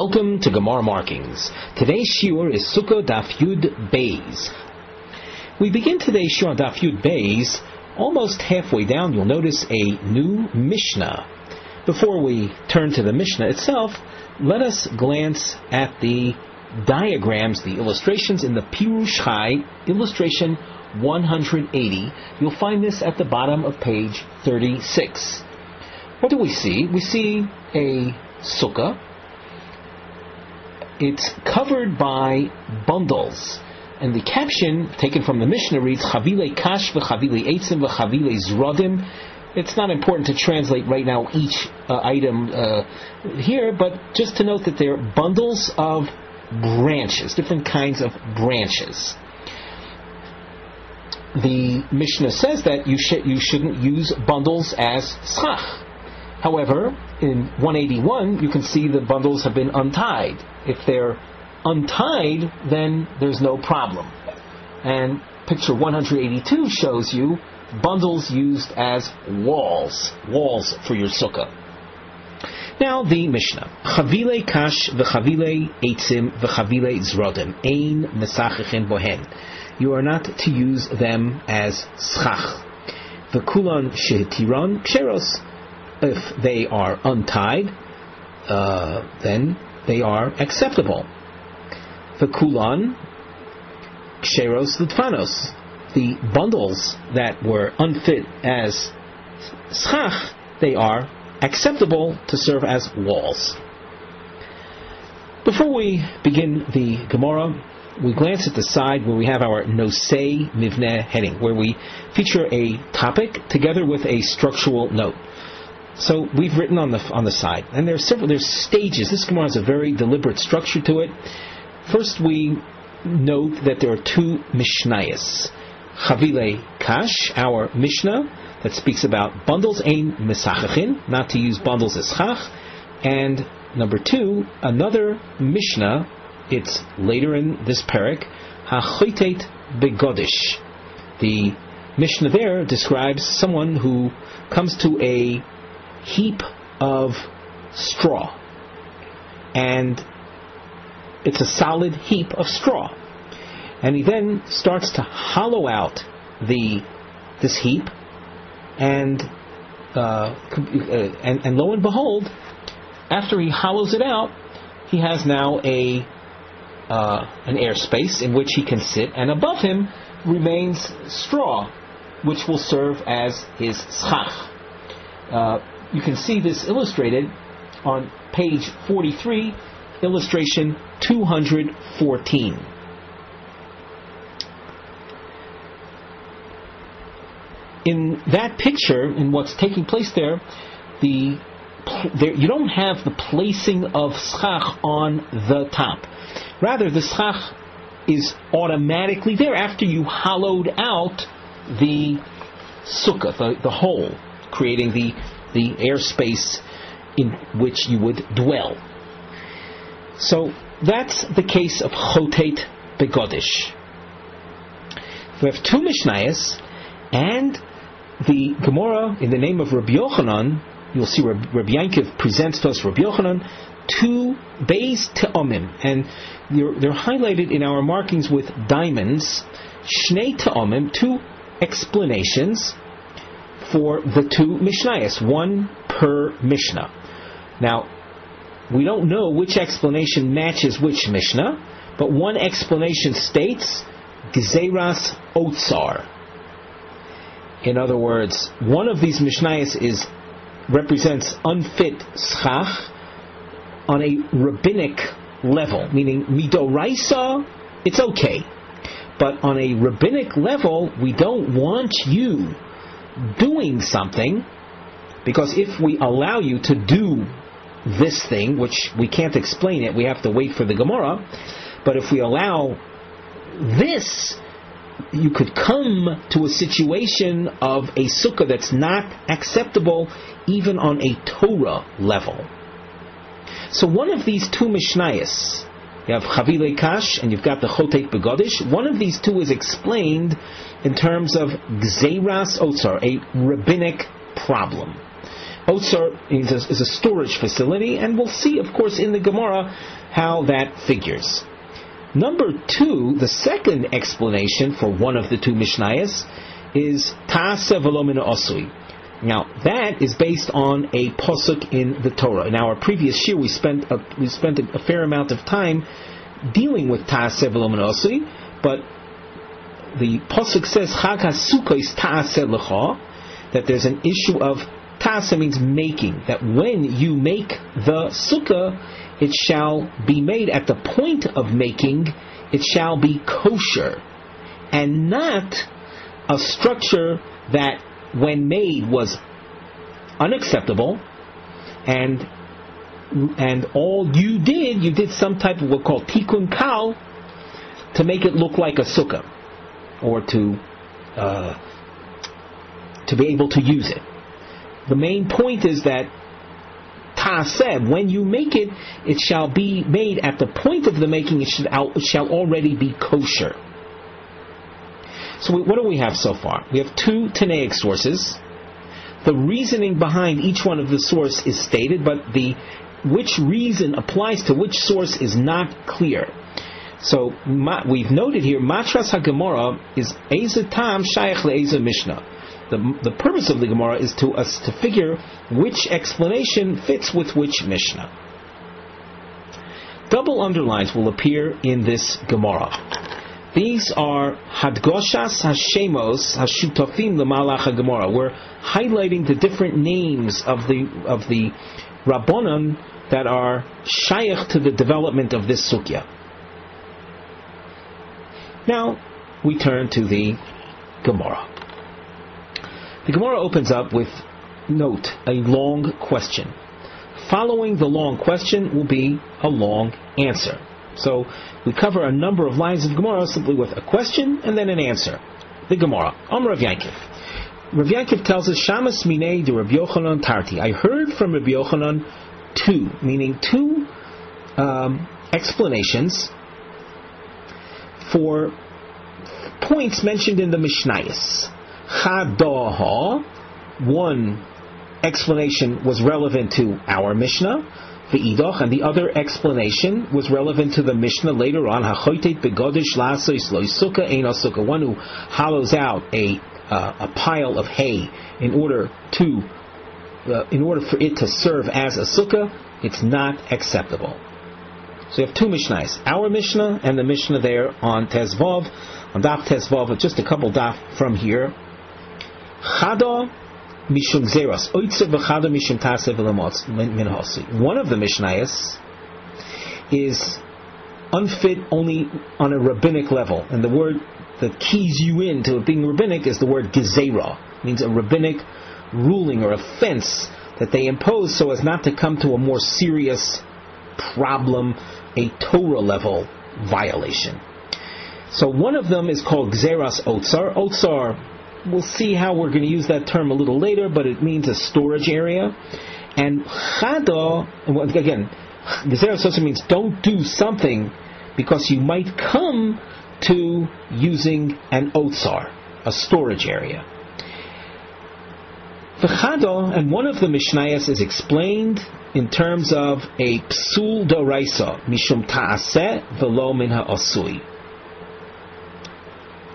Welcome to Gemara Markings. Today's Shiur is Sucah Daf Yud Beis. We begin today's Shiur on Daf Yud Beis. Almost halfway down, you'll notice a new Mishnah. Before we turn to the Mishnah itself, let us glance at the diagrams, the illustrations in the Pirush Chai, illustration 180. You'll find this at the bottom of page 36. What do we see? We see a sukkah. It's covered by bundles. And the caption taken from the Mishnah reads, Chavile kash v'chavile eitzim v'chavile zrodim. It's not important to translate right now each item here, but just to note that they're bundles of branches, different kinds of branches. The Mishnah says that you shouldn't use bundles as schach. However, in 181, you can see the bundles have been untied. If they're untied, then there's no problem. And picture 182 shows you bundles used as walls for your sukkah. Now the Mishnah. Chavile kash v'chavile eitzim v'chavile zrodim ein mesachichin bohen. You are not to use them as schach. V'kulan shehitiron ksheros. If they are untied, then they are acceptable. V'kulan ksheros l'tfanos. The bundles that were unfit as schach, they are acceptable to serve as walls. Before we begin the Gemara, we glance at the side where we have our Nosei Mivneh heading, where we feature a topic together with a structural note. So we've written on the side, and there's stages. This Gemara has a very deliberate structure to it. First, we note that there are two Mishnayos. Chavile Kash, our Mishnah, that speaks about bundles ein mesachachin, not to use bundles as chach. And number two, another Mishnah, it's later in this parak, hachotet begodish. The Mishnah there describes someone who comes to a heap of straw, and it's a solid heap of straw, and he then starts to hollow out this heap, and lo and behold, after he hollows it out, he has now an airspace in which he can sit, and above him remains straw, which will serve as his schach. You can see this illustrated on page 43, illustration 214. In that picture, in what's taking place there, you don't have the placing of schach on the top. Rather, the schach is automatically there after you hollowed out the sukkah, the hole, creating the airspace in which you would dwell. So that's the case of chotet begodish. We have two Mishnayos, and the Gemara, in the name of Rabbi Yochanan, you'll see Rabbi Yankiv presents to us Rabbi Yochanan two beis te'omim, and they're highlighted in our markings with diamonds. Shnei te'omim, two explanations for the two Mishnayos, one per Mishnah. Now, we don't know which explanation matches which Mishnah, but one explanation states Gzeiras Otsar. In other words, one of these Mishnayos represents unfit schach on a rabbinic level, meaning midoraisa, it's okay. But on a rabbinic level, we don't want you doing something, because if we allow you to do this thing, which we can't explain it, we have to wait for the Gemara, but if we allow this, you could come to a situation of a sukkah that's not acceptable even on a Torah level. So one of these two Mishnayos, you have Chavile Kash and you've got the Chotet Begodish, one of these two is explained in terms of Gzeiras Otsar, a rabbinic problem. Otsar is a storage facility, and we'll see, of course, in the Gemara how that figures. Number 2, the second explanation for one of the two Mishnayos is Ta'aseh v'lo min ha'asui. Now, that is based on a pasuk in the Torah. In our previous year, we spent a fair amount of time dealing with Ta'aseh v'lo min ha'asui, but the pasuk says Chag HaSukkah is Ta'aseh l'cha, that there's an issue of Ta'aseh means making, that when you make the sukkah, it shall be made at the point of making, it shall be kosher, and not a structure that when made was unacceptable, and all you did some type of what we call tikkun kal to make it look like a sukkah, or to be able to use it. The main point is that Ta'aseh, when you make it, it shall be made at the point of the making, it shall already be kosher. So what do we have so far? We have 2 Tanaic sources. The reasoning behind each one of the source is stated, but which reason applies to which source is not clear. So we've noted here, Matras HaGemara is Eza Tam Shayach LeEza Mishnah. The purpose of the Gemara is to figure which explanation fits with which Mishnah. Double underlines will appear in this Gemara. These are Hadgoshas Hashemos Hashutafim L'Malach HaGemara. We're highlighting the different names of the Rabbanon that are Shayach to the development of this Sucah. Now we turn to the Gemara. The Gemara opens up with, note, a long question. Following the long question will be a long answer. So we cover a number of lines of Gemara simply with a question and then an answer. The Gemara. Rav Yankov. Rav Yankov tells us, Shamas minei de Rabbi Yochanan tarti. I heard from Rabbi Yochanan 2, meaning 2 explanations for points mentioned in the Mishnayos. Chadaha, one explanation was relevant to our Mishnah, V'idach, and the other explanation was relevant to the Mishnah later on. Hachoitet begodish lasois lo sukkah ein sukkah, one who hollows out a pile of hay in order for it to serve as a sukkah, it's not acceptable. So you have 2 Mishnahs, our Mishnah and the Mishnah there on Tezvav, on Daf Tezvav, just a couple daf from here. Chada mishum zeros, oitzer v'chada mishum taseh v'lamotz min hasi. One of the Mishnayos is unfit only on a rabbinic level, and the word that keys you into it being rabbinic is the word gezerah. It means a rabbinic ruling or offense that they impose so as not to come to a more serious problem, a Torah level violation. So one of them is called Gzeras Otsar. Otsar, we'll see how we're going to use that term a little later, but it means a storage area. And Chada, again, Gzeras Otsar means don't do something because you might come to using an Otsar, a storage area. V'chada, and one of the Mishnayos is explained in terms of a psul doraisa, mishum ta'aseh v'lo min ha'asui.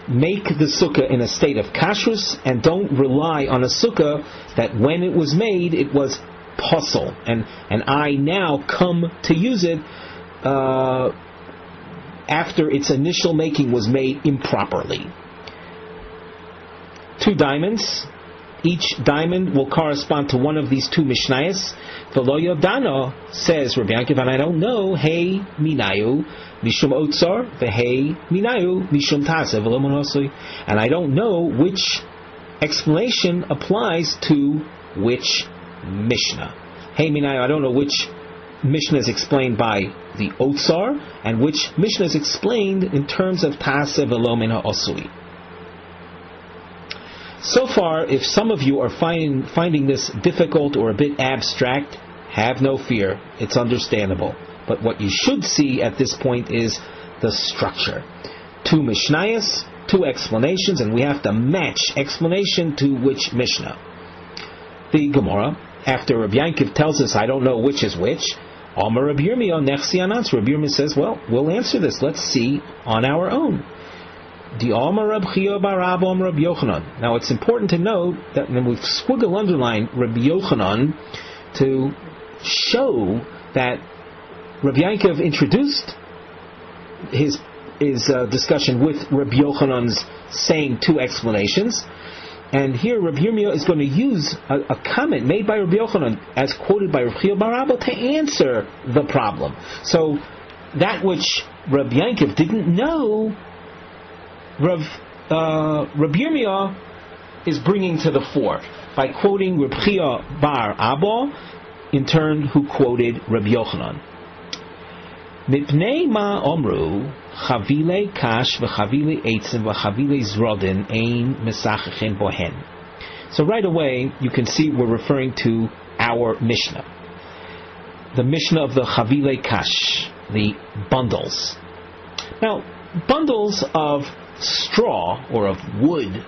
Make the sukkah in a state of kashrus, and don't rely on a sukkah that when it was made, it was posel, and I now come to use it after its initial making was made improperly. 2 diamonds. Each diamond will correspond to one of these 2 Mishnayos. V'lo yodano, says Rabbi Yankov, and I don't know, hey minayu mishum otsar, v'hei minayu mishum taseh v'lo min ha'asui, and I don't know which explanation applies to which Mishnah. Hey minayu, I don't know which Mishnah is explained by the otsar, and which Mishnah is explained in terms of taseh v'lo min ha'asui. So far, if some of you are finding this difficult or a bit abstract, have no fear. It's understandable. But what you should see at this point is the structure. 2 Mishnayos, 2 explanations, and we have to match explanation to which Mishnah. The Gemara, after Rabbi Yankov tells us, I don't know which is which, Amar Rabbi Yirmiyah nechsi anatz. Rabbi Yirmiyah says, well, we'll answer this. Let's see on our own. Di Amar Rabbi Chiya bar Abba Amar Rabbi Yochanan. Now it's important to note that when we squiggle underline Rabbi Yochanan to show that Rabbi Yankov introduced his discussion with Rabbi Yochanan's saying two explanations, and here Rabbi Yirmiyah is going to use a comment made by Rabbi Yochanan as quoted by Rabbi Chiya bar Abba to answer the problem. So that which Rabbi Yankov didn't know, Rabbi Yirmiyah is bringing to the fore by quoting Rabbi Chiya bar Abba, in turn who quoted Rabbi Yochanan. Mipnei ma omru chavile kash v'chavile eitzim v'chavile zrodin ein mesachechin bohen. So right away you can see we're referring to our Mishnah, the Mishnah of the chavile kash, the bundles. Now, bundles of straw or of wood,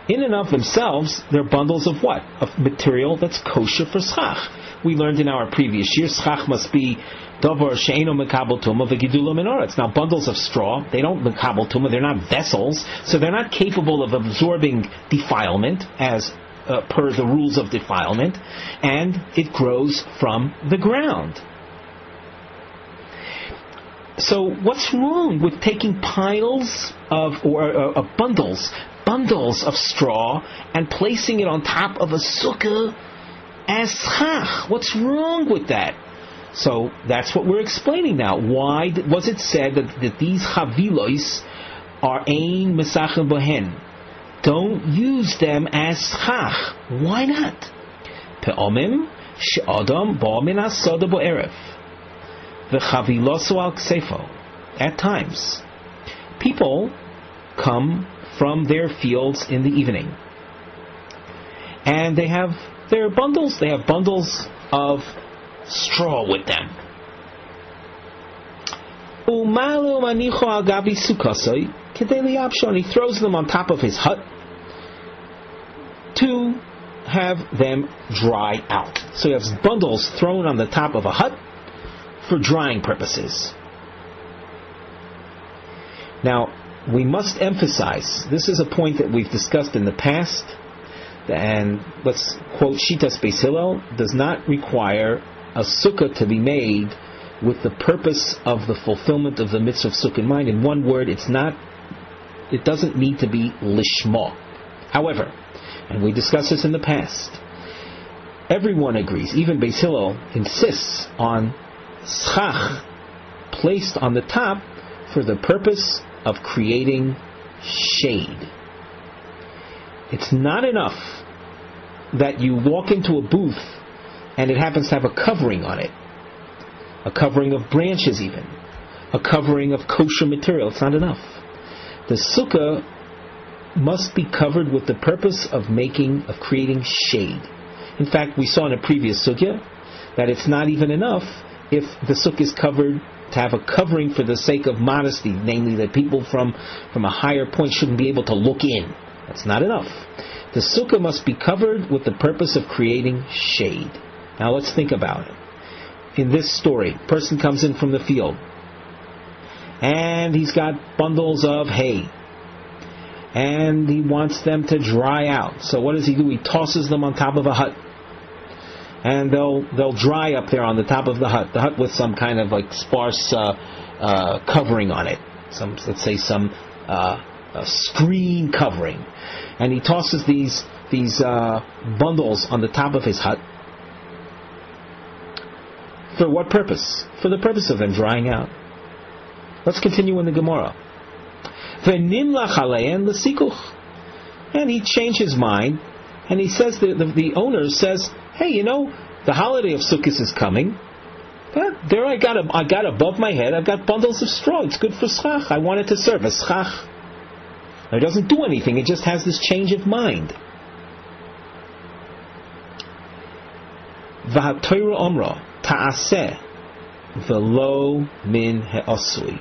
in and of themselves, they're bundles of what? Of material that's kosher for schach. We learned in our previous year, schach must be davar she'eno mekabel tumah v'gidula menoretz. Now, bundles of straw, they don't mekabel tumah, they're not vessels, so they're not capable of absorbing defilement as per the rules of defilement, and it grows from the ground. So what's wrong with taking piles of bundles of straw and placing it on top of a sukkah as schach? What's wrong with that? So that's what we're explaining now. Why was it said that these chavilos are ein mesachim bohen? Don't use them as schach. Why not? Pe'omim she'adam ba min hasoda bo'erev. At times, people come from their fields in the evening, and they have their bundles. They have bundles of straw with them. And he throws them on top of his hut to have them dry out. So he has bundles thrown on the top of a hut for drying purposes. Now, we must emphasize, this is a point that we've discussed in the past, and let's quote Shitas Beis Hillel, does not require a sukkah to be made with the purpose of the fulfillment of the mitzvah of sukkah in mind. In one word, it doesn't need to be lishma. However, and we discussed this in the past, everyone agrees, even Beis Hillel insists on schach placed on the top for the purpose of creating shade. It's not enough that you walk into a booth and it happens to have a covering on it, a covering of branches even, a covering of kosher material. It's not enough. The sukkah must be covered with the purpose of creating shade. In fact, we saw in a previous sugya that it's not even enough if the sukkah is covered to have a covering for the sake of modesty, namely that people from a higher point shouldn't be able to look in. That's not enough. The sukkah must be covered with the purpose of creating shade. Now let's think about it. In this story, a person comes in from the field, and he's got bundles of hay, and he wants them to dry out. So what does he do? He tosses them on top of a hut, and they'll dry up there on the top of the hut with some kind of like sparse covering on it. Let's say some screen covering, and he tosses these bundles on the top of his hut. For what purpose? For the purpose of them drying out. Let's continue in the Gemara. And he changed his mind, and he says, the owner says, hey, the holiday of Sukkot is coming. There I got above my head, I've got bundles of straw. It's good for schach. I want it to serve as schach. It doesn't do anything, it just has this change of mind. V'ha-Torah omra ta'aseh v'lo min he'asui.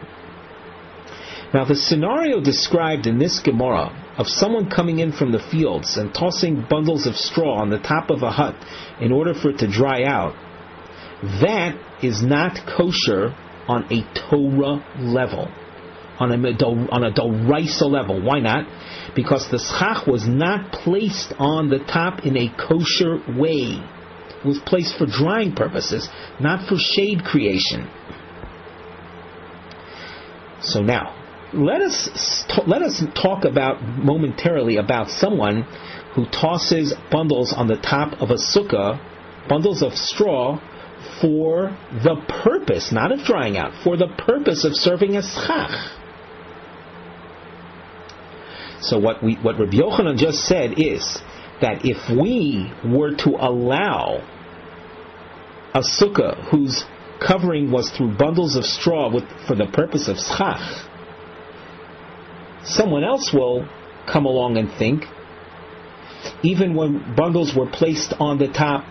Now the scenario described in this Gemara of someone coming in from the fields and tossing bundles of straw on the top of a hut in order for it to dry out, that is not kosher on a Torah level, on a Doraisa level. Why not? Because the schach was not placed on the top in a kosher way. It was placed for drying purposes, not for shade creation. So now, let us talk about momentarily about someone who tosses bundles on the top of a sukkah, bundles of straw, for the purpose, not of drying out, for the purpose of serving as schach. So what Rabbi Yochanan just said is that if we were to allow a sukkah whose covering was through bundles of straw for the purpose of schach, someone else will come along and think, even when bundles were placed on the top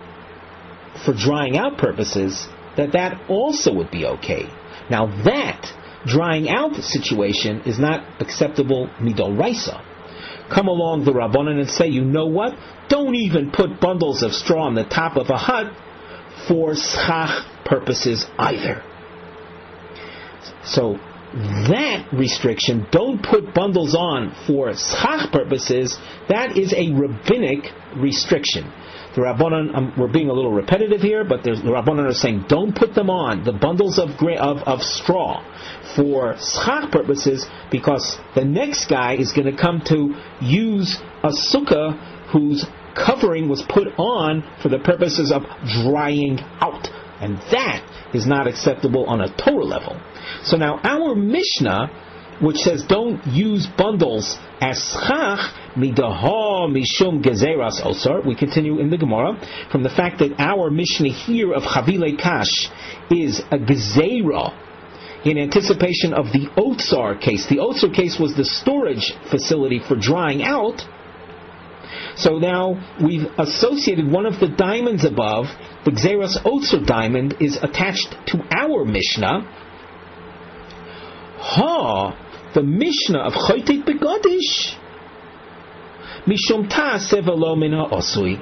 for drying out purposes, that also would be okay. Now that drying out situation is not acceptable midoraisa. Come along the Rabbanan and say, you know what? Don't even put bundles of straw on the top of a hut for schach purposes either. So that restriction, don't put bundles on for schach purposes, that is a rabbinic restriction. The Rabbanan, we're being a little repetitive here, but the Rabbanan are saying don't put them on, the bundles of straw, for schach purposes, because the next guy is going to come to use a sukkah whose covering was put on for the purposes of drying out. And that is not acceptable on a Torah level. So now our Mishnah, which says don't use bundles as schach, midaha mishum gezeras osar. We continue in the Gemara from the fact that our Mishnah here of Chavile Kash is a gezerah in anticipation of the Otsar case. The Otsar case was the storage facility for drying out. So now we've associated one of the diamonds above, the Gzeras Otsar diamond, is attached to our Mishnah. The Mishnah of Choytek Begodish. Mishum ta'aseh v'lo min ha'osui.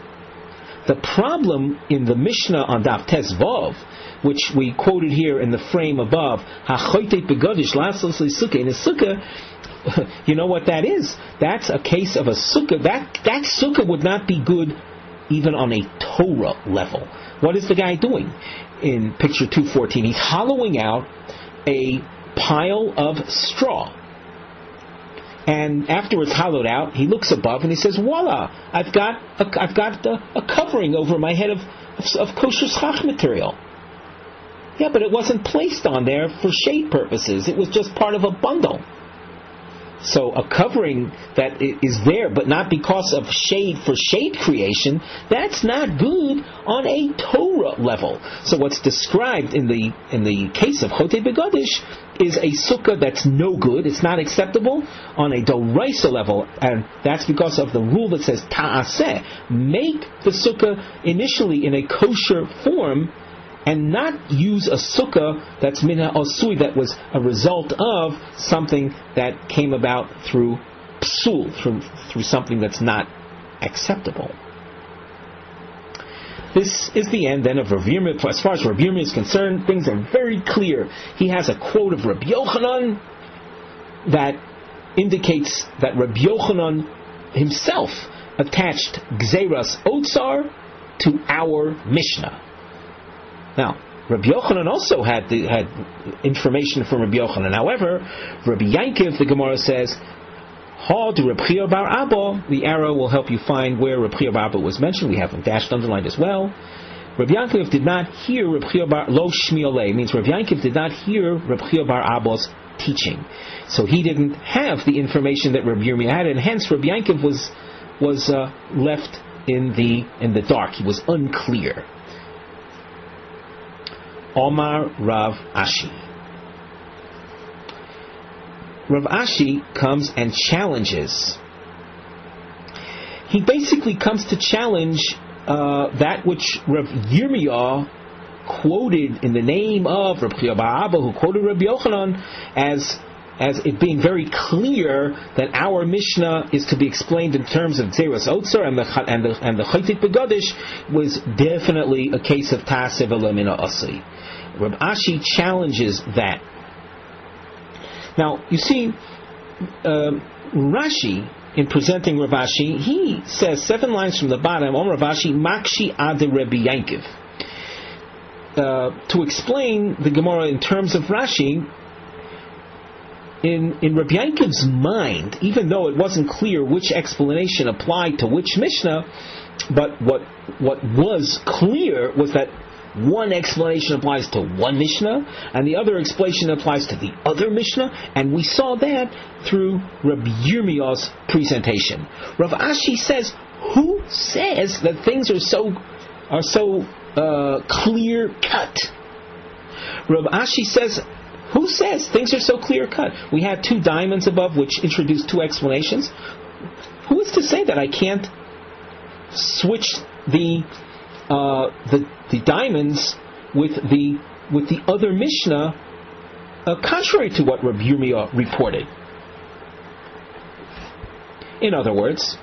The problem in the Mishnah on Daf Tes Vav, which we quoted here in the frame above, HaChoytek Begodish lasos sukkah, in a sukkah, you know what that is? That's a case of a sukkah. That sukkah would not be good even on a Torah level. What is the guy doing? In picture 214, he's hollowing out a pile of straw. And after it's hollowed out, he looks above and he says, voila, I've got a covering over my head of kosher schach material. Yeah, but it wasn't placed on there for shade purposes. It was just part of a bundle. So a covering that is there, but not because of shade for shade creation, that's not good on a Torah level. So what's described in the case of Chotei Begodish is a sukkah that's no good, it's not acceptable on a Doraisa level, and that's because of the rule that says Ta'aseh, make the sukkah initially in a kosher form, and not use a sukkah that's mina osui, that was a result of something that came about through psul, through something that's not acceptable. This is the end then of Rav Yirmiyah. As far as Rav Yirmiyah is concerned, things are very clear. He has a quote of Rabbi Yochanan that indicates that Rabbi Yochanan himself attached Gzeras Otsar to our Mishnah. Now, Rabbi Yochanan also had information from Rabbi Yochanan. However, Rabbi Yankiv, the Gemara says, Ha to Rabbi Chiya bar Abba. The arrow will help you find where Rabbi Chiya bar Abba was mentioned. We have them dashed, underlined as well. Rabbi Yankiv did not hear Rabbi Chiya bar Lo Shmi Olei. Means Rabbi Yankiv did not hear Rabbi Chiya bar Abba's teaching. So he didn't have the information that Rabbi Yirmiyah had, and hence Rabbi Yankiv was left in the dark. He was unclear. Omar Rav Ashi. Rav Ashi comes and challenges. He basically comes to challenge that which Rav Yirmiyah quoted in the name of Rav Chiya bar Abba, who quoted Rabbi Yochanan as as it being very clear that our Mishnah is to be explained in terms of Zeras Otzar, and the Chaytit Begadish was definitely a case of Tasev Elamina Asi. Rav Ashi challenges that. Now, you see, Rashi, in presenting Rav Ashi, he says 7 lines from the bottom, Om Rav Ashi, Makshi Ade Rebbe Yankiv. To explain the Gemara in terms of Rashi, in Rabbi Yankiv's mind, even though it wasn't clear which explanation applied to which Mishnah, but what was clear was that one explanation applies to one Mishnah, and the other explanation applies to the other Mishnah, and we saw that through Rabbi Yirmiyah's presentation. Rav Ashi says, who says that things are so clear cut? Rav Ashi says, who says things are so clear cut? We had 2 diamonds above, which introduced 2 explanations. Who is to say that I can't switch the diamonds with the other Mishnah, contrary to what Rabbi Yirmiyah reported? In other words,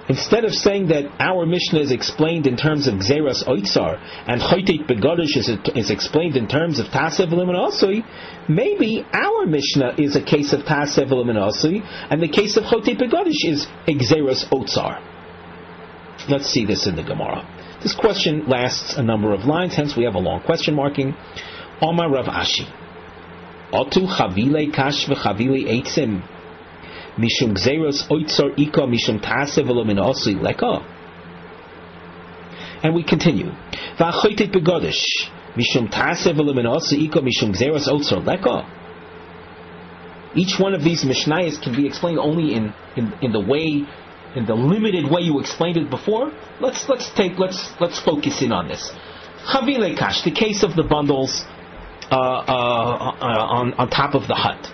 instead of saying that our Mishnah is explained in terms of Gzeras Oitzar and Chaytit Begadish is explained in terms of Tasev Elamina Asui, maybe our Mishnah is a case of Tasev Elamina Asui and the case of Chaytit Begadish is Gzeras Otzar. Let's see this in the Gemara. This question lasts a number of lines, hence we have a long question marking. Omar Rav Ashi, Otu Chavile Kash v'Chavile Eitzim Mishum Gzeros Oitzar Ika Mishum Tasev Elamina Asui Leka. And we continue. V'Chaytit Begadish Mishum Tasev Elamina Asui Ika Mishum Gzeros Oitzar Leka. Each one of these Mishnayos can be explained only in the way, in the limited way you explained it before. Let's focus in on this. Chavile Kash, the case of the bundles on top of the hut.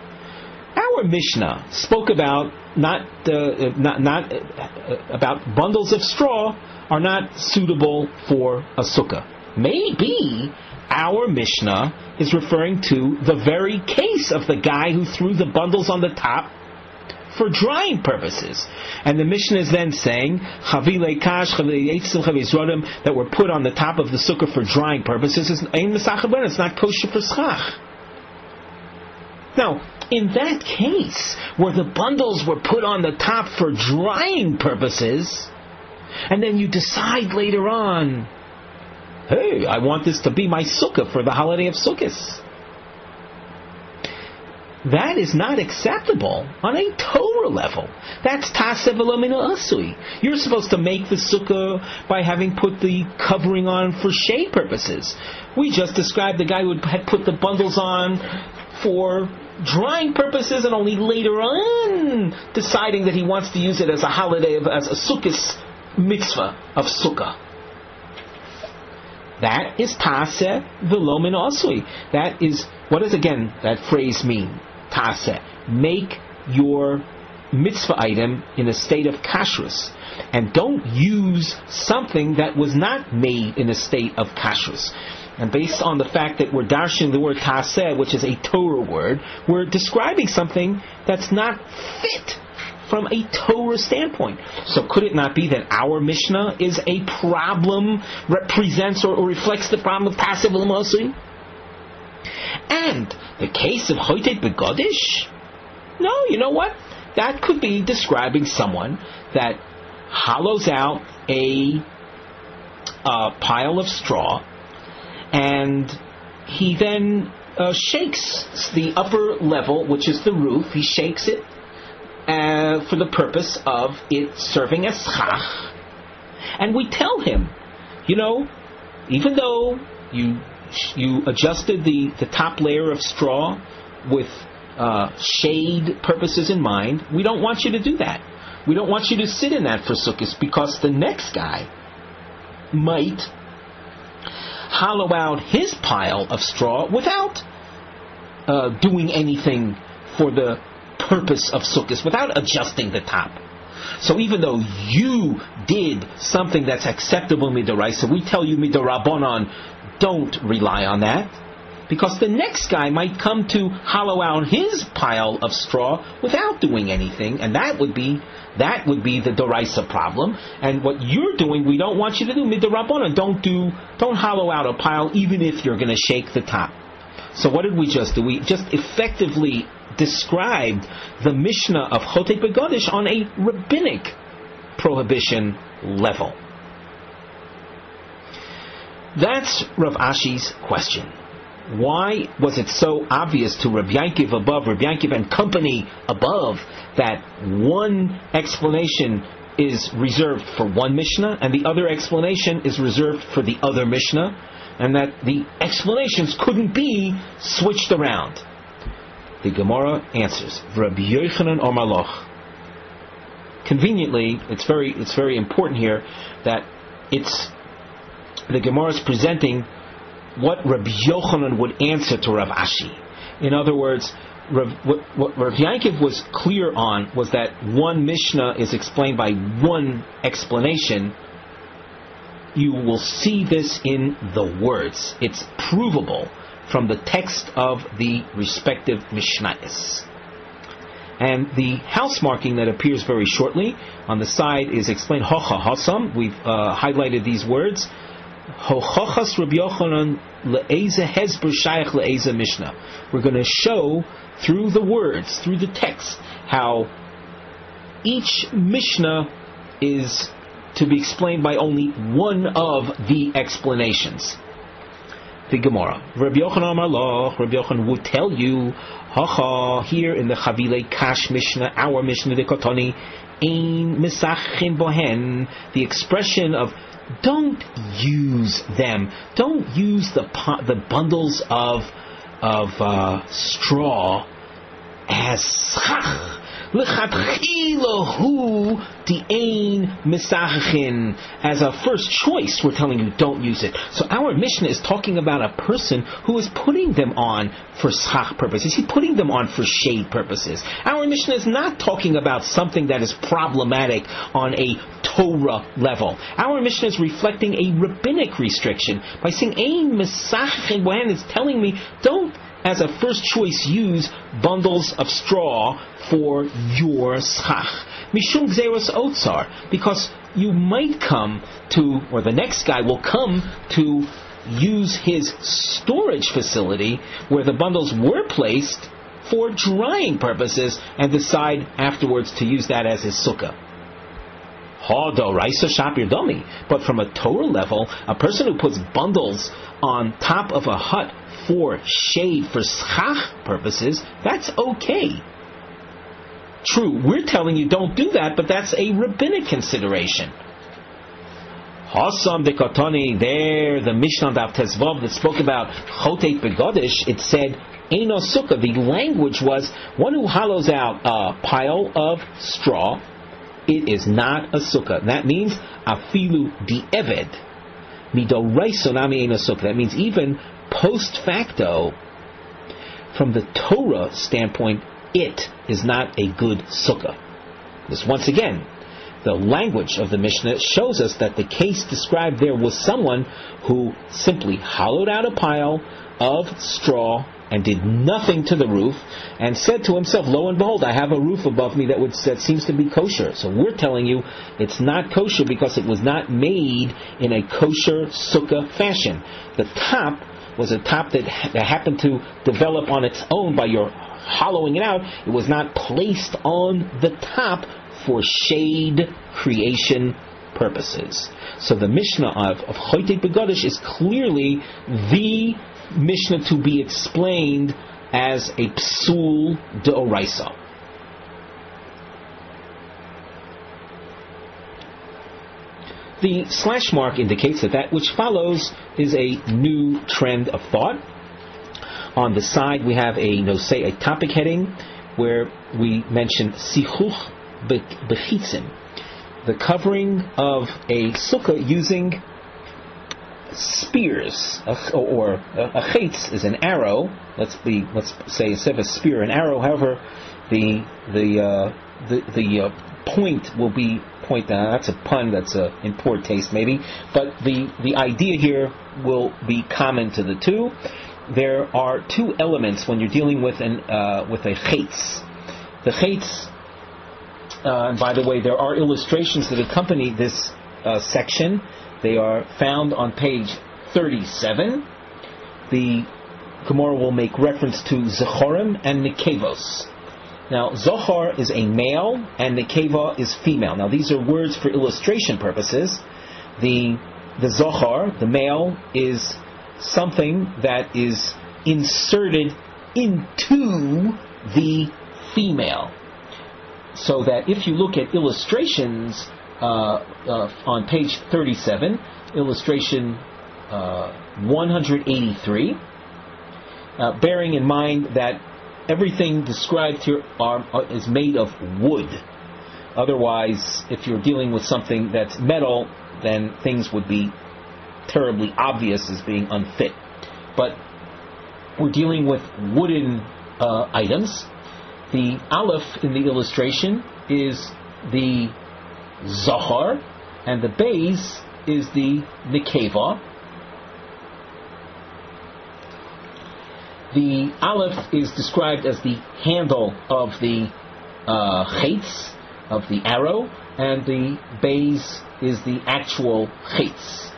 Our Mishnah spoke about about bundles of straw are not suitable for a sukkah. Maybe our Mishnah is referring to the very case of the guy who threw the bundles on the top for drying purposes. And the Mishnah is then saying Chavile Kash, Chavile Eitzim, Chavile Zrodim that were put on the top of the sukkah for drying purposes is Ein Mesachah, it's not kosher for schach. Now, in that case, where the bundles were put on the top for drying purposes, and then you decide later on, hey, I want this to be my sukkah for the holiday of Sukkot. That is not acceptable on a Torah level. That's Tasev Elamina Asui. You're supposed to make the sukkah by having put the covering on for shade purposes. We just described the guy who had put the bundles on for drying purposes and only later on deciding that he wants to use it as a holiday, as a Sukkot mitzvah of Sukkah. That is Taseh v'lo min asui. That is, what does again that phrase mean? Taseh. Make your mitzvah item in a state of kashrus. And don't use something that was not made in a state of kashrus. And based on the fact that we're darshing the word taseh, which is a Torah word, we're describing something that's not fit from a Torah standpoint. So could it not be that our Mishnah is a problem, represents or reflects the problem of Tasev Elamina Asui? And the case of Chaytit Begadish? No, you know what? That could be describing someone that hollows out a pile of straw, and he then shakes the upper level, which is the roof. He shakes it for the purpose of it serving as schach. And we tell him, even though you adjusted the top layer of straw with shade purposes in mind, we don't want you to do that. We don't want you to sit in that for Sukkot, because the next guy might hollow out his pile of straw without doing anything for the purpose of Sukkot, without adjusting the top. So even though you did something that's acceptable midoraisa, we tell you midorabbanan, don't rely on that. because the next guy might come to hollow out his pile of straw without doing anything, and that would be the Doraisa problem. And what you're doing, we don't want you to do midrabanan. Don't hollow out a pile, even if you're going to shake the top. So what did we just do? We just effectively described the Mishnah of Chotei Begodish on a rabbinic prohibition level. That's Rav Ashi's question. Why was it so obvious to Rabbi Yankiv and company above, that one explanation is reserved for one Mishnah and the other explanation is reserved for the other Mishnah, and that the explanations couldn't be switched around? The Gemara answers, Rabbi Yochanan Omar Loch. Conveniently, it's very important here that the Gemara is presenting what Rabbi Yochanan would answer to Rav Ashi. In other words, what Rav Yankiv was clear on was that one Mishnah is explained by one explanation. You will see this in the words. It's provable from the text of the respective Mishnayos. And the house marking that appears very shortly on the side is explained, Hocha Hasam. We've highlighted these words. Hochachas Rabbi Yochanan le'eze hezber shayach le'eze Mishnah. We're going to show through the words, through the text, how each Mishnah is to be explained by only one of the explanations. The Gemara, Rabbi Yochanan Amar Loch, Rabbi Yochanan would tell you, Hacha, here in the Chavilei Kash Mishnah, our Mishnah de Kotoni, Ein Misachin Bohen, the expression of don't use them, don't use the bundles of straw as schach. L'chatchilahu di'ein misachin. As a first choice, we're telling you don't use it. So our Mishnah is talking about a person who is putting them on for schach purposes. He's putting them on for shade purposes. Our Mishnah is not talking about something that is problematic on a Torah level. Our Mishnah is reflecting a rabbinic restriction by saying ein misachin when it's telling me don't, as a first choice, use bundles of straw for your schach. Mishum gzeros otzar, because you might come to, or the next guy will come to use his storage facility where the bundles were placed for drying purposes and decide afterwards to use that as his sukkah. But from a Torah level, a person who puts bundles on top of a hut for shade, for schach purposes, that's okay. True, we're telling you don't do that, but that's a rabbinic consideration. Hasam de Katani, there, the Mishnah Daf Tezvav that spoke about Chotei Begodish, it said, Eino Sucah. The language was, one who hollows out a pile of straw, it is not a sukkah. That means, Afilu di Eved. Midoraiso nami Eino Sucah. That means even post facto, from the Torah standpoint, it is not a good sukkah. This, once again, the language of the Mishnah shows us that the case described there was someone who simply hollowed out a pile of straw and did nothing to the roof, and said to himself, lo and behold, I have a roof above me that seems to be kosher. So we're telling you it's not kosher because it was not made in a kosher sukkah fashion. The top was a top that happened to develop on its own by your hollowing it out. It was not placed on the top for shade creation purposes. So the Mishnah of Chotei Begodish is clearly the Mishnah to be explained as a psul deoraisa. The slash mark indicates that which follows is a new trend of thought. On the side we have a topic heading where we mention sichuch bechitzim, the covering of a sukkah using spears, or a chetz is an arrow. Let's say instead of a spear, an arrow. However, the point will be point. That's a pun. That's in poor taste, maybe. But the idea here will be common to the two. there are two elements when you're dealing with a chetz. The chetz, and by the way, there are illustrations that accompany this section. They are found on page 37. The Gemara will make reference to Zechorim and Nekevos. Now, Zohar is a male and Nekeva is female. Now, these are words for illustration purposes. The Zohar, the male, is something that is inserted into the female. So that if you look at illustrations on page 37, illustration 183, bearing in mind that everything described here is made of wood. Otherwise, if you're dealing with something that's metal, then things would be terribly obvious as being unfit. But we're dealing with wooden items. The aleph in the illustration is the Zohar, and the beis is the Nekeva. The aleph is described as the handle of the chetz, of the arrow, and the beis is the actual chetz.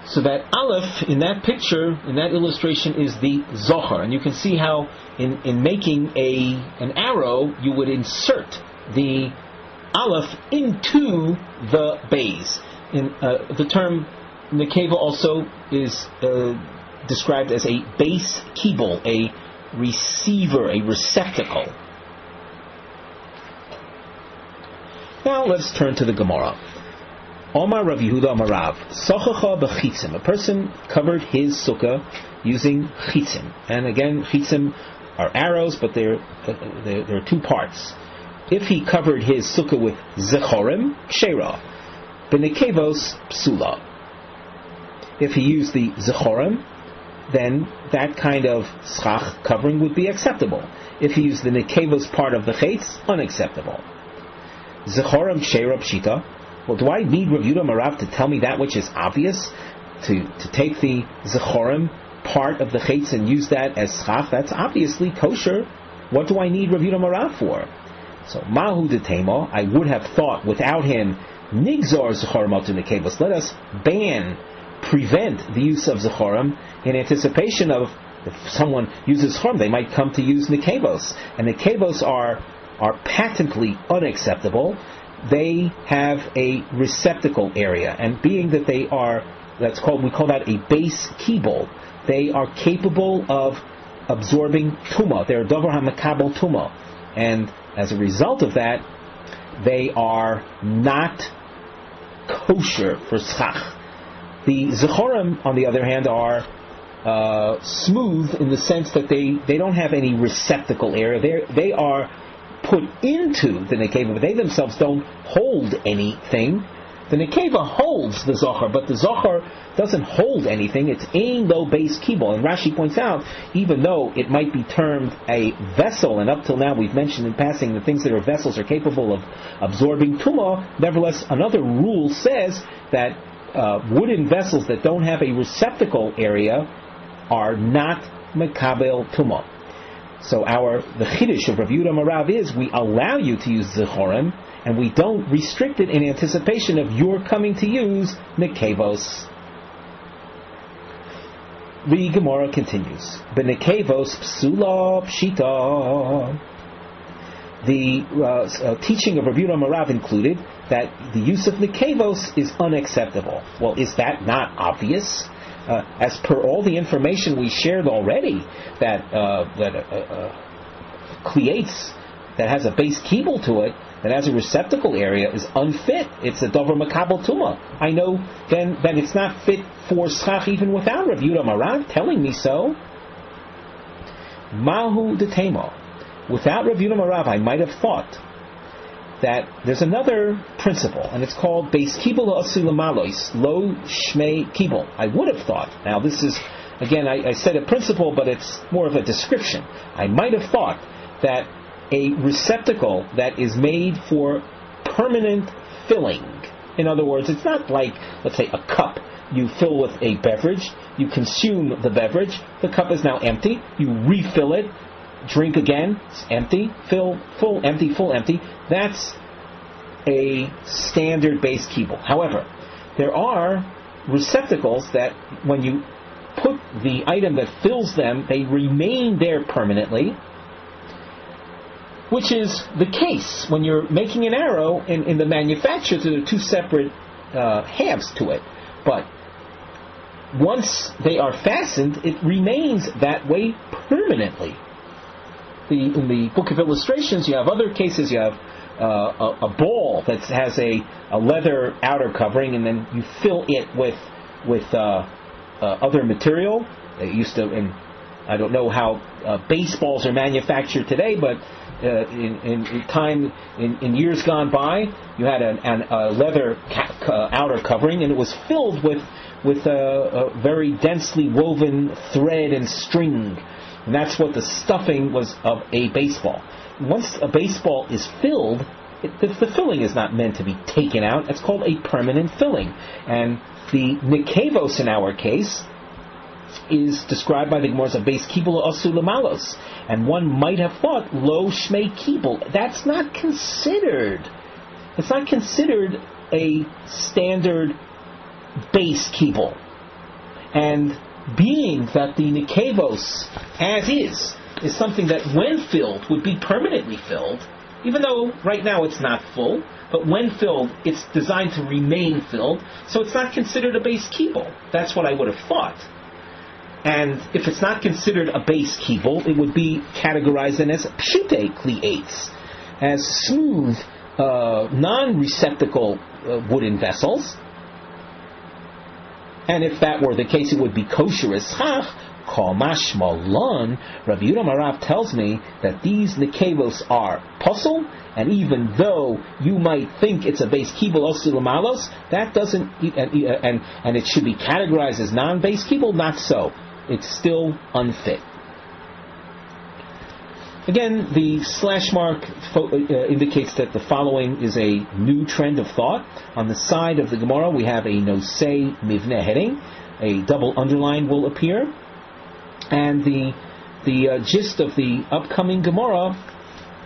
So that aleph in that picture, in that illustration, is the zohar, and you can see how in making an arrow you would insert the aleph into the beis. The term nekeva also is described as a base kibble, a receiver, a receptacle. Now let's turn to the Gemara. Omar Rav Yehuda Amar Rav, Sochacha b'chitzim. A person covered his sukkah using chitzim. And again, chitzim are arrows, but there are two parts. If he covered his sukkah with zechorim, kshera, b'nekevos, psula. If he used the zechorim, then that kind of schach covering would be acceptable. If he used the nekevos part of the chetz, unacceptable. Zechorim, kshera, pshita. Well, do I need Rav Yehuda Amar Rav to tell me that which is obvious? To take the Zechorim part of the chetz and use that as schach? That's obviously kosher. What do I need Rav Yehuda Amar Rav for? So, Mahu de Tema, I would have thought without him, Nigzor Zechorim al Nekevos. Let us prevent the use of Zechorim in anticipation of if someone uses Zechorim, they might come to use Nekevos. And Nekevos are patently unacceptable. They have a receptacle area, and being that we call that a base kibble, they are capable of absorbing tumah. They're davar hamakabel tumah, and as a result of that, they are not kosher for schach. The zechorim, on the other hand, are smooth in the sense that they don't have any receptacle area. They are put into the nekeva, but they themselves don't hold anything. The nekeva holds the zohar, but the zohar doesn't hold anything. It's ein lo base kibble. And Rashi points out, even though it might be termed a vessel, and up till now we've mentioned in passing the things that are vessels are capable of absorbing tumah, nevertheless another rule says that wooden vessels that don't have a receptacle area are not mekabel tumah. So the chiddush of Rav Yehuda Amar Rav is we allow you to use zechorim, and we don't restrict it in anticipation of your coming to use nekevos. The Gemara continues. B'nekevos psula pshita. The teaching of Rav Yehuda Amar Rav included that the use of nekevos is unacceptable. Well, is that not obvious? As per all the information we shared already, that cleates that has a base kibble to it, that has a receptacle area, is unfit. It's a davar makabel tumah. I know then that it's not fit for schach even without Rav Yehuda Amar Rav telling me so. Mahu de tema. Without Rav Yehuda Amar Rav, I might have thought that there's another principle, and it's called Beis Kibul Asilamalois, Lo Shmei Kibul. I would have thought, now this is, again, I said a principle, but it's more of a description. I might have thought that a receptacle that is made for permanent filling, in other words, it's not like, let's say, a cup you fill with a beverage, you consume the beverage, the cup is now empty, you refill it, drink again, it's empty, fill, full, empty. That's a standard base kibble. However, there are receptacles that when you put the item that fills them, they remain there permanently, which is the case when you're making an arrow in the manufacture. There are two separate halves to it. But once they are fastened, it remains that way permanently. In the book of illustrations, you have other cases. You have a ball that has a leather outer covering, and then you fill it with other material. They used to, and I don't know how baseballs are manufactured today, but in years gone by, you had a leather outer covering, and it was filled with a very densely woven thread and string, and that's what the stuffing was of a baseball. Once a baseball is filled, the filling is not meant to be taken out. It's called a permanent filling, and the nikevos in our case is described by the Gemara as a base kibul asu lamalos, and one might have thought lo shmei kibul. That's not considered. It's not considered a standard base kibul. And being that the nikevos, as is something that when filled would be permanently filled, even though right now it's not full, but when filled, it's designed to remain filled, so it's not considered a base kibul. That's what I would have thought. And if it's not considered a base kibul, it would be categorized as pshute kli'etz, as smooth, non-receptacle wooden vessels. And if that were the case, it would be kosher as chach. Kol mashma lon, Rabbi Yehuda Marav tells me that these nikevos are puzzle, and even though you might think it's a base kibul osu l'malos, that doesn't, and it should be categorized as non-base kibul, not so. It's still unfit. Again, the slash mark indicates that the following is a new trend of thought. On the side of the Gemara, we have a nosei mivneh heading. A double underline will appear. And the gist of the upcoming Gemara,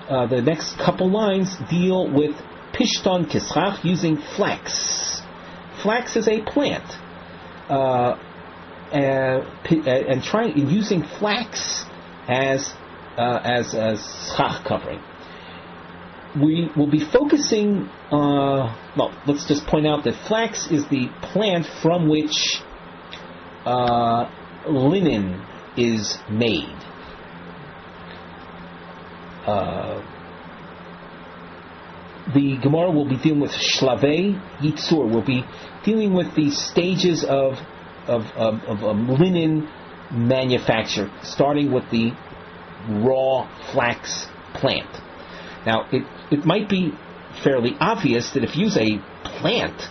the next couple lines, deal with pishton kischach, using flax. Flax is a plant. And using flax as schach covering. We will be focusing. Let's just point out that flax is the plant from which linen is made. The Gemara will be dealing with shlavei yitzur. We'll be dealing with the stages of linen manufacture, starting with the raw flax plant. Now, it might be fairly obvious that if you use a plant,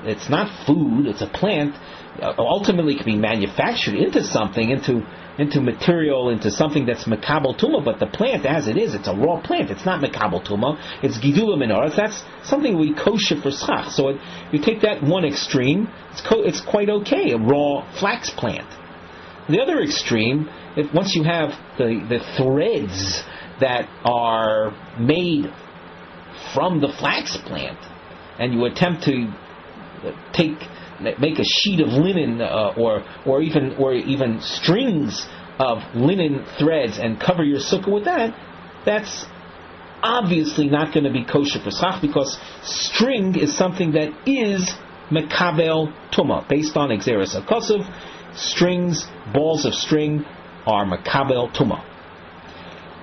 it's not food, it's a plant, ultimately it can be manufactured into something, into material, into something that's mekabel tuma, but the plant as it is, it's a raw plant, it's not mekabel tuma, it's gidula minoras, that's something we kosher for schach. So you take that one extreme, it's quite okay, a raw flax plant. The other extreme, once you have the threads that are made from the flax plant, and you attempt to make a sheet of linen or even strings of linen threads and cover your sukkah with that, that's obviously not going to be kosher for schach, because string is something that is mekabel tuma, based on exeris hakosov. Strings, balls of string, are mekabel tuma.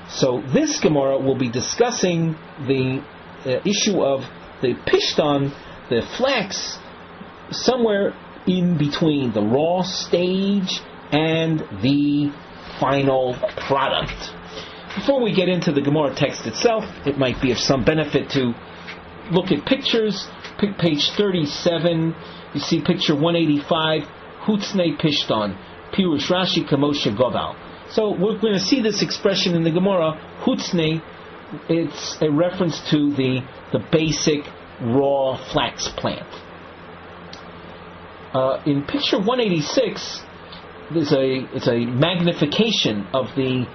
So this Gemara will be discussing the issue of the pishton, the flax, somewhere in between the raw stage and the final product. Before we get into the Gemara text itself, it might be of some benefit to look at pictures. Page 37, you see picture 185, Hutzne Pishton, Pirush Rashi Kamosha Godal. So we're going to see this expression in the Gemara, Hutzne. It's a reference to the basic raw flax plant. In picture 186, it's a magnification of the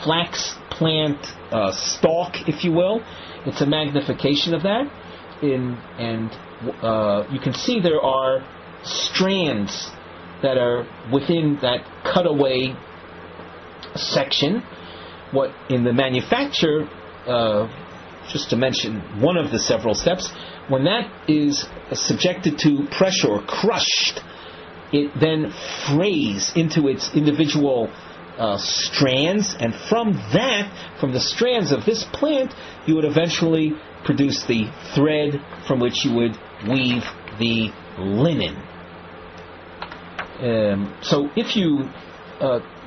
flax plant stalk, if you will. It's a magnification of that, and you can see there are strands that are within that cutaway section. What in the manufacture, just to mention one of the several steps, when that is subjected to pressure or crushed, it then frays into its individual strands, and from the strands of this plant, you would eventually produce the thread from which you would weave the linen. So if you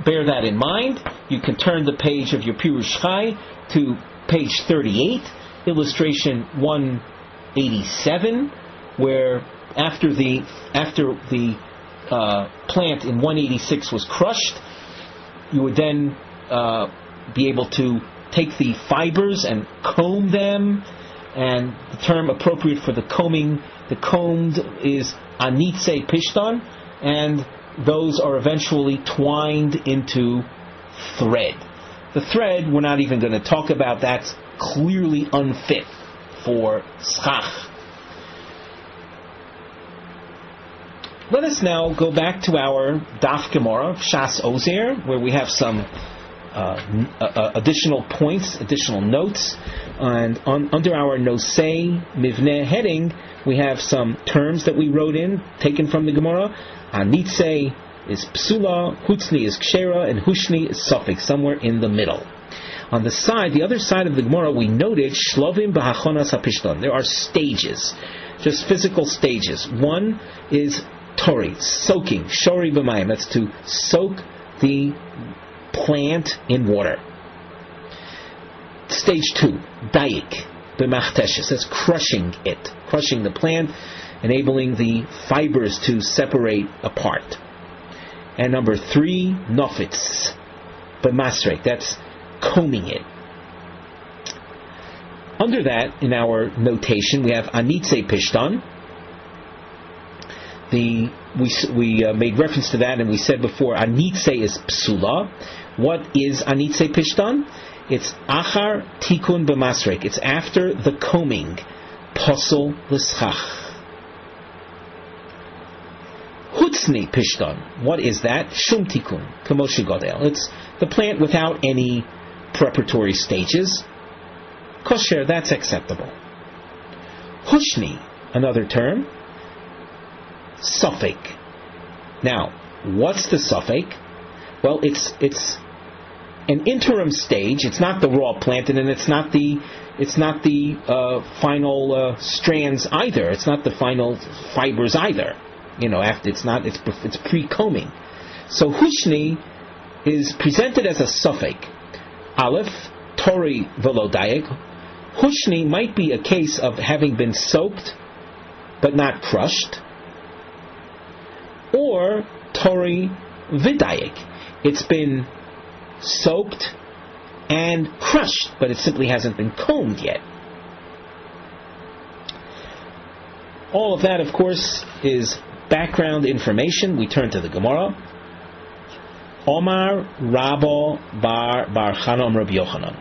bear that in mind, you can turn the page of your Pirush Chai to page 38, illustration 187, where after the plant in 186 was crushed, you would then be able to take the fibers and comb them, and the term appropriate for the combed is anitze pishton, and those are eventually twined into thread. The thread, we're not even going to talk about. That's clearly unfit for schach. Let us now go back to our Daf Gemara, Shas Ozer, where we have some additional points, additional notes. And under our Nosei Mivneh heading, we have some terms that we wrote in, taken from the Gemara. Anitze is psula, hutzni is kshera, and hushni is suffix, somewhere in the middle. On the other side of the Gemara, we noted shlovim b'hachonas hapishton. There are stages, just physical stages. One is tori, soaking, shori b'mayim. That's to soak the plant in water. Stage 2, dayik b'machteshes. That's crushing the plant, enabling the fibers to separate apart. And number 3, nofitz b'masrek. That's combing it. Under that, in our notation, we have anitze pishtan. We made reference to that, and we said before, anitze is psula. What is anitze pishtan? It's achar tikun b'masrek. It's after the combing. Posel l'schach. Hutzni pishtan. What is that? Shum tikun. Kamoshi godel. It's the plant without any preparatory stages. Kosher, that's acceptable. Hushni, another term. Suffix. Now, what's the suffix? Well, it's an interim stage. It's not the raw plant, and it's not the final strands either. It's not the final fibers either. It's pre-combing. So hushni is presented as a suffix. Aleph, tori velo dayek. Hushni might be a case of having been soaked but not crushed, or tori vidayek. It's been soaked and crushed, but it simply hasn't been combed yet. All of that, of course, is background information. We turn to the Gemara. Omar Rabo Bar Chanom Rabbi Yochanan.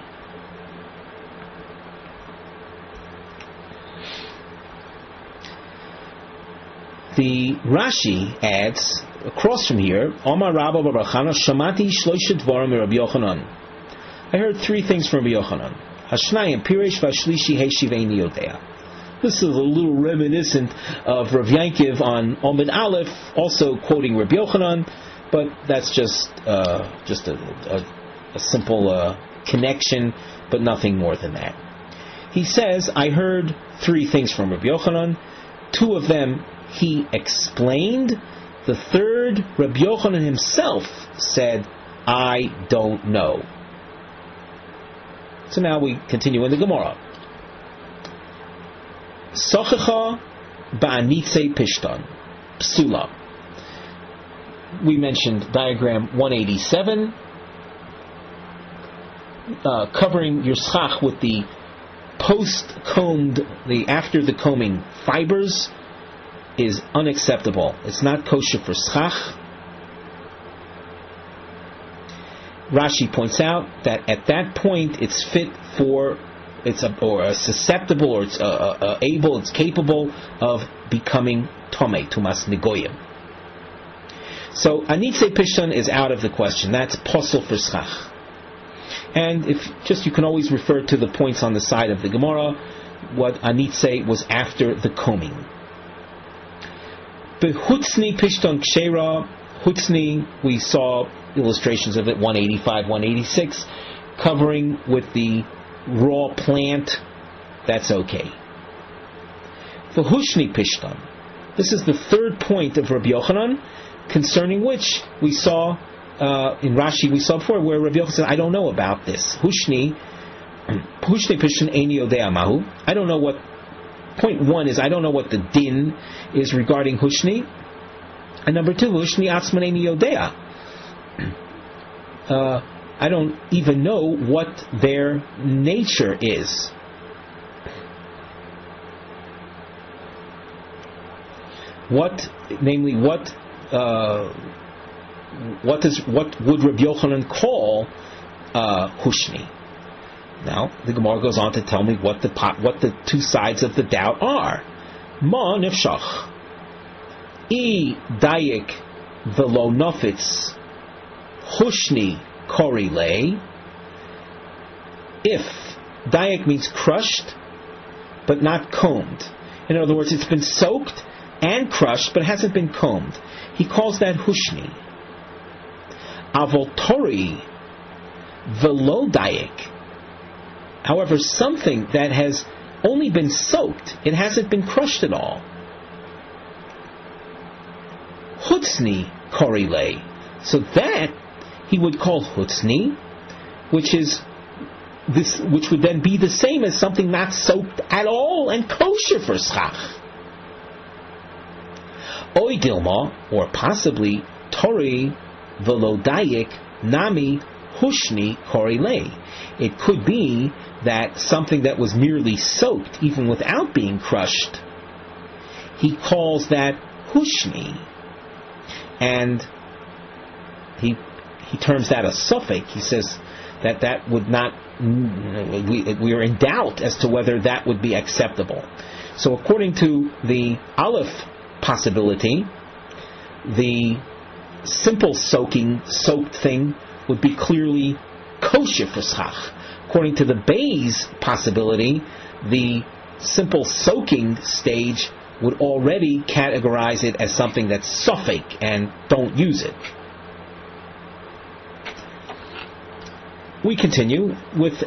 The Rashi adds, across from here, Omar Rabo Bar Chanom Shamati Shloisha Dvarim Rabbi Yochanan. I heard 3 things from Rabbi Yochanan. Hashnayim Piresh Vashlishi Heishiveini Yodea. This is a little reminiscent of Rav Yankiv on Omid Aleph, also quoting Rabbi Yochanan, but that's just a simple connection, but nothing more than that. He says, I heard 3 things from Rabbi Yochanan. 2 of them he explained. The third, Rabbi Yochanan himself said, I don't know. So now we continue in the Gemara. Sochecha ba'anitze pishtan. Psula. We mentioned diagram 187. Covering your schach with the post-combed, after the combing fibers. is unacceptable. It's not kosher for schach. Rashi points out that at that point it's fit for, susceptible, or it's able, it's capable of becoming tomei, tumas negoyim. So anitze pishtan is out of the question. That's posel for schach. And you can always refer to the points on the side of the Gemara. What anitze was after the combing. Behutzni pishtan kshera. Hutzni, we saw illustrations of it, 185, 186, covering with the raw plant. That's okay. Vehushni pishtan. This is the third point of Rabbi Yochanan, concerning which we saw in Rashi, we saw before, where Rabbi Yochanan said, I don't know about this. Hushni pishtan eini yodea mahu. I don't know what, point one is, I don't know what the din is regarding Hushni. And number two, Hushni atzman eini yodea. I don't even know what their nature is. What would Rabbi Yochanan call Hushni? Now the Gemara goes on to tell me what the two sides of the doubt are. Ma nefshach I dayik velo nofitz Hushni kori lei. If dayik means crushed but not combed, in other words, it's been soaked and crushed but hasn't been combed, he calls that Hushni. Avol tori velo dayik. However, something that has only been soaked, it hasn't been crushed at all, Hutzni kori lei. So that he would call Hutzni, which would then be the same as something not soaked at all and kosher for schach. Oy dilma, or possibly Tori velo dayik nami Hushni kori lei. It could be that something that was merely soaked, even without being crushed, he calls that Hushni, and he terms that a suffix. He says that would not, we are in doubt as to whether that would be acceptable. So according to the Aleph possibility, the simple soaked thing would be clearly kosher for schach. According to the Beis possibility, the simple soaking stage would already categorize it as something that's suffix and don't use it. We continue with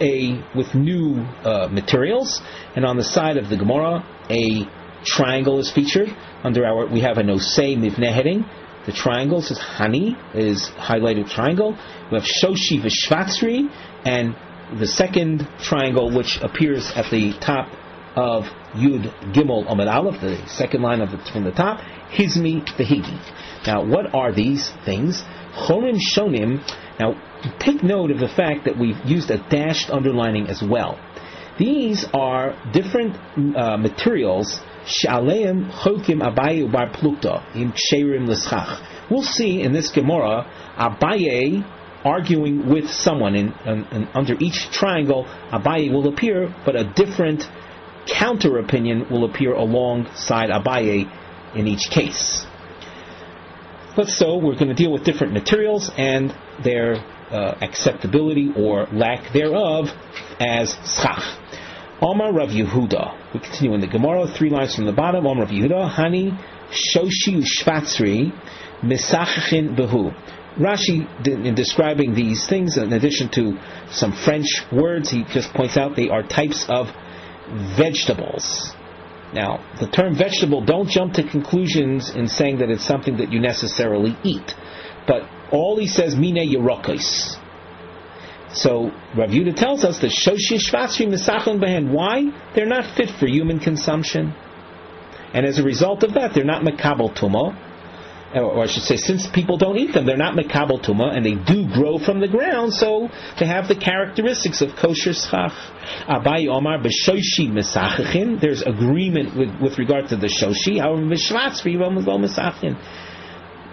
new materials, and on the side of the Gemara, a triangle is featured. We have a nosei mivneh heading. The triangle says Hani is highlighted triangle. We have Shoshi v'Shvatzri, and the second triangle, which appears at the top of Yud Gimel Amud Aleph, the second line from the top, Hizmi v'Higi. Now, what are these things? Chorim Shonim. Now, take note of the fact that we've used a dashed underlining as well. These are different materials. Shaleim chokim Abaye ubar plukta im ksherim l'schach. We'll see in this Gemara Abaye arguing with someone, and under each triangle Abaye will appear, but a different counter opinion will appear alongside Abaye in each case. So we're going to deal with different materials and their acceptability or lack thereof as schach. Omar Rav Yehuda. We continue in the Gemara, 3 lines from the bottom. Omar Rav Yehuda, Hani Shoshi Ushvatzri Misachachin Behu. Rashi, in describing these things, in addition to some French words, he just points out they are types of vegetables. Now, the term vegetable, don't jump to conclusions in saying that it's something that you necessarily eat. But all he says, Mine Yerokos. So, Rav Yehuda tells us that Shoshi Shvatzri Misachon Behen. Why? They're not fit for human consumption. And as a result of that, they're not Makabel Tumo. or I should say, since people don't eat them, they're not mekabel tuma, and they do grow from the ground, so they have the characteristics of kosher schach. Abai Omar b'shoshi mesachichin. There's agreement with regard to the shoshi. However, b'shvatzri lo mesachin.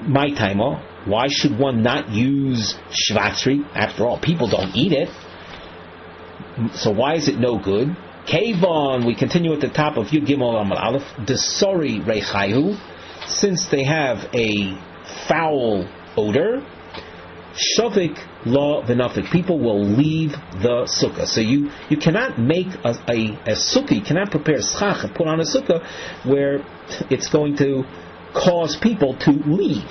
My time, why should one not use shvatzri? After all, people don't eat it. So why is it no good? Kevon, we continue at the top of Yud Gimel Amar Aleph, Desori Reichayu, since they have a foul odor, Shavik Law V'Nafik, people will leave the sukkah. So you cannot make a sukkah, you cannot prepare schach and put on a sukkah where it's going to cause people to leave.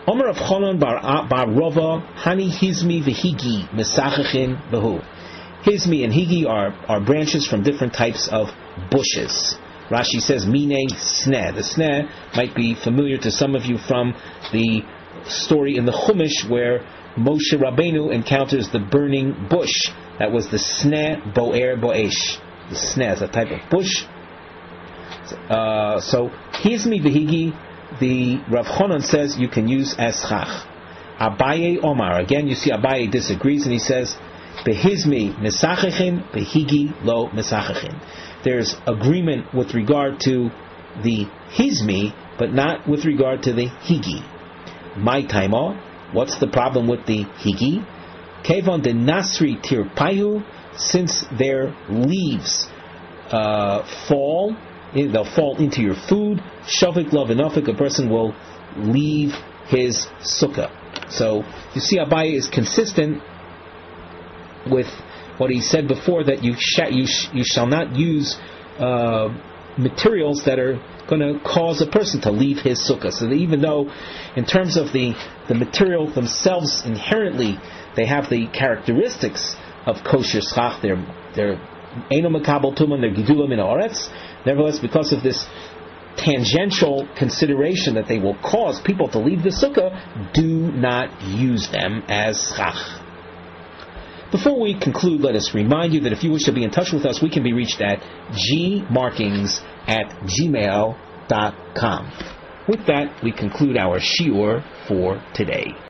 Omer of Chonon Bar Rova, Hani Hizmi V'Higi Mesachachin Behu. Hizmi and Higi are branches from different types of bushes. Rashi says, Mine Sneh. The Sneh might be familiar to some of you from the story in the Chumash where Moshe Rabbeinu encounters the burning bush. That was the Sneh Boer Boesh. The Sneh is a type of bush. So, Hizmi V'Higi, the Rav Chonon says you can use as schach. Abaye Omar. Again, you see Abaye disagrees and he says, Behizmi mesachechin, behigi lo mesachechin. There's agreement with regard to the hizmi, but not with regard to the higi. My taimo, what's the problem with the higi? Kevon de nasri tirpayu, since their leaves fall, they'll fall into your food. Shavik lo v'nafik, a person will leave his sukkah. So you see, Abaye is consistent with what he said before, that you shall not use materials that are going to cause a person to leave his sukkah. So that even though in terms of the material themselves inherently they have the characteristics of kosher schach, they're eino mekabel tuman, they're gidula min haaretz, nevertheless because of this tangential consideration that they will cause people to leave the sukkah, do not use them as schach. Before we conclude, let us remind you that if you wish to be in touch with us, we can be reached at gmarkings@gmail.com. With that, we conclude our Shiur for today.